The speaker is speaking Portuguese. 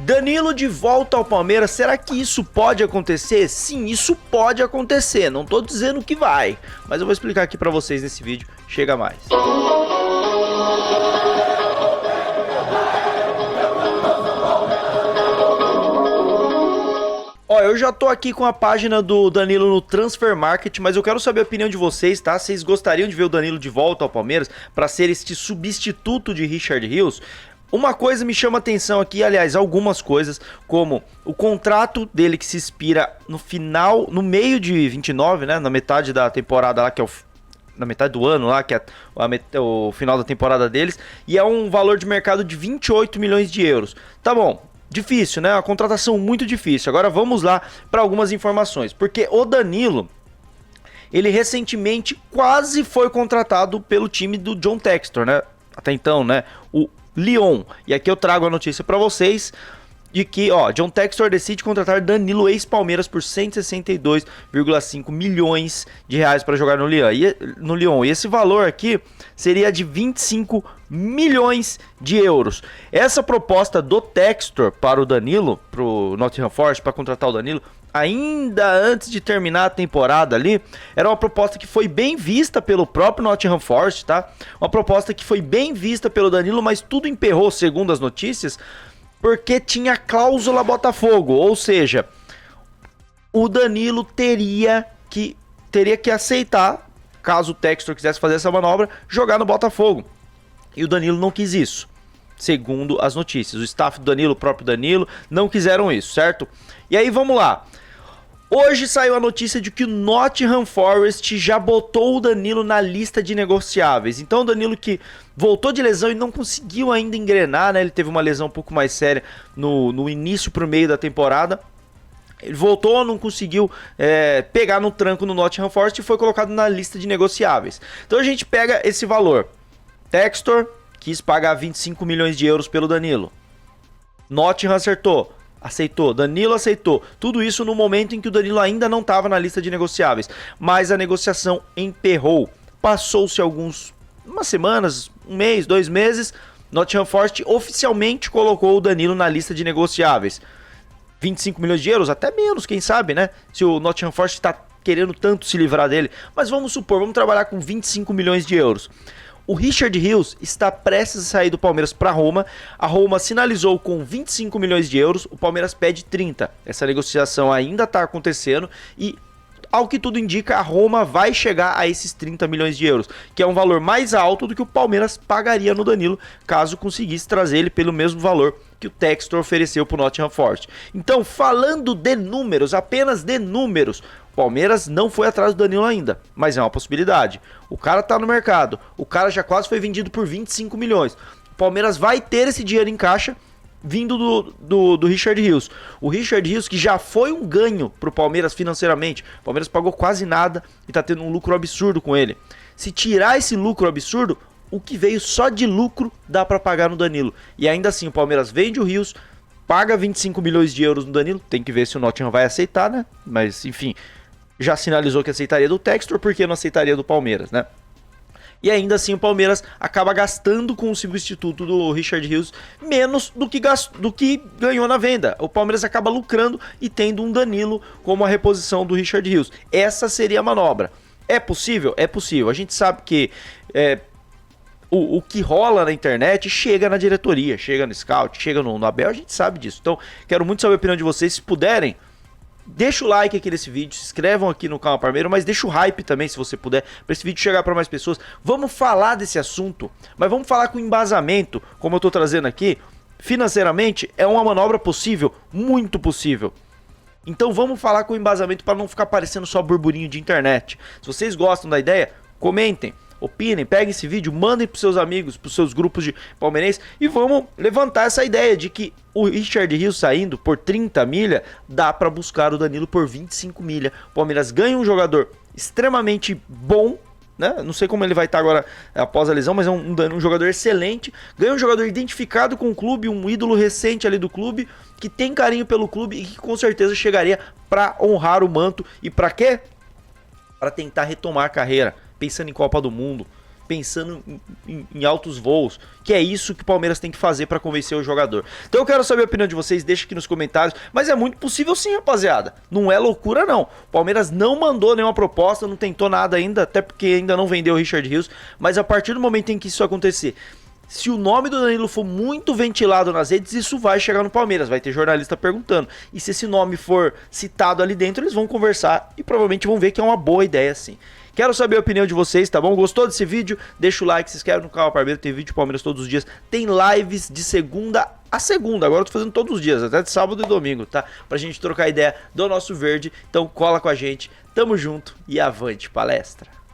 Danilo de volta ao Palmeiras, será que isso pode acontecer? Sim, isso pode acontecer, não tô dizendo que vai, mas eu vou explicar aqui pra vocês nesse vídeo, chega mais. Ó, eu já tô aqui com a página do Danilo no Transfer Market, mas eu quero saber a opinião de vocês, tá? Vocês gostariam de ver o Danilo de volta ao Palmeiras pra ser este substituto de Richard Rios? Uma coisa me chama atenção aqui, aliás, algumas coisas, como o contrato dele que se expira no final, no meio de 29, né, na metade da temporada lá, que é na metade do ano lá, que é o final da temporada deles, e é um valor de mercado de 28 milhões de euros. Tá bom, difícil, né, uma contratação muito difícil. Agora vamos lá para algumas informações, porque o Danilo, ele recentemente quase foi contratado pelo time do John Textor, né, até então, né, o Lyon. E aqui eu trago a notícia para vocês de que, ó, John Textor decide contratar Danilo ex-Palmeiras por 162,5 milhões de reais para jogar no Lyon. E esse valor aqui seria de 25 milhões de euros. Essa proposta do Textor para o Danilo, para o Nottingham Forest, para contratar o Danilo, ainda antes de terminar a temporada ali, era uma proposta que foi bem vista pelo próprio Nottingham Forest, tá? Uma proposta que foi bem vista pelo Danilo, mas tudo emperrou, segundo as notícias, porque tinha cláusula Botafogo, ou seja, o Danilo teria que aceitar, caso o Textor quisesse fazer essa manobra, jogar no Botafogo. E o Danilo não quis isso, segundo as notícias. O staff do Danilo, o próprio Danilo, não quiseram isso, certo? E aí vamos lá. Hoje saiu a notícia de que o Nottingham Forest já botou o Danilo na lista de negociáveis. Então o Danilo, que voltou de lesão e não conseguiu ainda engrenar, né? Ele teve uma lesão um pouco mais séria no início pro meio da temporada. Ele voltou, não conseguiu pegar no tranco no Nottingham Forest e foi colocado na lista de negociáveis. Então a gente pega esse valor. Textor quis pagar 25 milhões de euros pelo Danilo. Nottingham aceitou, Danilo aceitou. Tudo isso no momento em que o Danilo ainda não estava na lista de negociáveis. Mas a negociação emperrou. Passou-se umas semanas, um mês, 2 meses. Nottingham Forest oficialmente colocou o Danilo na lista de negociáveis. 25 milhões de euros, até menos, quem sabe, né? Se o Nottingham Forest está querendo tanto se livrar dele. Mas vamos trabalhar com 25 milhões de euros. O Richard Rios está prestes a sair do Palmeiras para Roma. A Roma sinalizou com 25 milhões de euros, o Palmeiras pede 30. Essa negociação ainda está acontecendo e, ao que tudo indica, a Roma vai chegar a esses 30 milhões de euros, que é um valor mais alto do que o Palmeiras pagaria no Danilo, caso conseguisse trazer ele pelo mesmo valor que o Textor ofereceu para o Nottingham Forest. Então, falando de números, apenas de números, o Palmeiras não foi atrás do Danilo ainda, mas é uma possibilidade. O cara tá no mercado, o cara já quase foi vendido por 25 milhões. O Palmeiras vai ter esse dinheiro em caixa vindo do Richard Rios. O Richard Rios, que já foi um ganho pro Palmeiras financeiramente. O Palmeiras pagou quase nada e tá tendo um lucro absurdo com ele. Se tirar esse lucro absurdo, o que veio só de lucro dá para pagar no Danilo. E ainda assim, o Palmeiras vende o Rios, paga 25 milhões de euros no Danilo. Tem que ver se o Nottingham vai aceitar, né? Mas, enfim, já sinalizou que aceitaria do Textor, porque não aceitaria do Palmeiras, né? E ainda assim o Palmeiras acaba gastando com o substituto do Richard Rios menos do que ganhou na venda. O Palmeiras acaba lucrando e tendo um Danilo como a reposição do Richard Rios. Essa seria a manobra. É possível? É possível. A gente sabe que o que rola na internet chega na diretoria, chega no scout, chega no Abel, a gente sabe disso. Então, quero muito saber a opinião de vocês. Se puderem, deixa o like aqui nesse vídeo, se inscrevam aqui no canal Parmeiro, mas deixa o hype também, se você puder, para esse vídeo chegar para mais pessoas. Vamos falar desse assunto, mas vamos falar com embasamento, como eu tô trazendo aqui. Financeiramente, é uma manobra possível, muito possível. Então vamos falar com embasamento para não ficar parecendo só burburinho de internet. Se vocês gostam da ideia, comentem, opinem, peguem esse vídeo, mandem para seus amigos, para seus grupos de palmeirenses e vamos levantar essa ideia de que o Richard Rios saindo por 30 milha, dá para buscar o Danilo por 25 milha. O Palmeiras ganha um jogador extremamente bom, né? Não sei como ele vai estar agora após a lesão, mas é um jogador excelente. Ganha um jogador identificado com o clube, um ídolo recente ali do clube, que tem carinho pelo clube e que com certeza chegaria para honrar o manto. E para quê? Para tentar retomar a carreira, pensando em Copa do Mundo, pensando em altos voos, que é isso que o Palmeiras tem que fazer para convencer o jogador. Então eu quero saber a opinião de vocês, deixa aqui nos comentários, mas é muito possível sim, rapaziada, não é loucura não. O Palmeiras não mandou nenhuma proposta, não tentou nada ainda, até porque ainda não vendeu o Richard Rios, mas a partir do momento em que isso acontecer, se o nome do Danilo for muito ventilado nas redes, isso vai chegar no Palmeiras, vai ter jornalista perguntando. E se esse nome for citado ali dentro, eles vão conversar e provavelmente vão ver que é uma boa ideia sim. Quero saber a opinião de vocês, tá bom? Gostou desse vídeo? Deixa o like, se inscreve no canal Parmeiro, tem vídeo de Palmeiras todos os dias. Tem lives de segunda a segunda, agora eu tô fazendo todos os dias, até de sábado e domingo, tá? Pra gente trocar ideia do nosso verde, então cola com a gente, tamo junto e avante palestra!